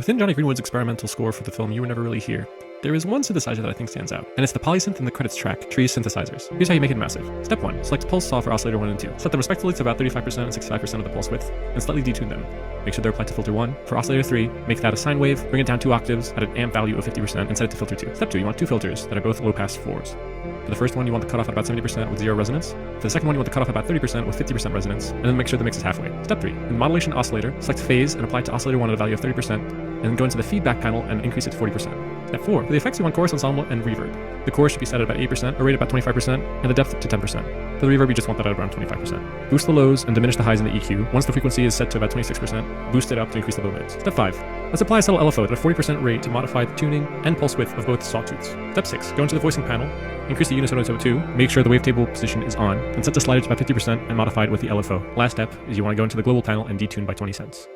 Within Jonny Greenwood's experimental score for the film You Were Never Really Here, there is one synthesizer that I think stands out, and it's the polysynth in the credits track, Tree's Synthesizers. Here's how you make it massive. Step 1. Select pulse saw for oscillator 1 and 2. Set them respectively to about 35% and 65% of the pulse width, and slightly detune them. Make sure they're applied to filter 1. For oscillator 3, make that a sine wave, bring it down 2 octaves at an amp value of 50%, and set it to filter 2. Step 2. You want 2 filters that are both low-pass 4s. For the first one, you want the cutoff at about 70% with 0 resonance. For the second one, you want the cutoff at about 30% with 50% resonance, and then make sure the mix is halfway. Step 3. In modulation oscillator, select phase and apply it to oscillator 1 at a value of 30%, and then go into the feedback panel and increase it to 40%. Step 4. For the effects, you want chorus, ensemble, and reverb. The chorus should be set at about 8%, a rate about 25%, and the depth to 10%. For the reverb, you just want that at around 25%. Boost the lows and diminish the highs in the EQ. Once the frequency is set to about 26%, boost it up to increase the low mids. Step 5. Let's apply a subtle LFO at a 40% rate to modify the tuning and pulse width of both sawtooths. Step 6. Go into the voicing panel, increase the unison to 2, make sure the wavetable position is on, and set the slider to about 50% and modify it with the LFO. Last step is you want to go into the global panel and detune by 20 cents.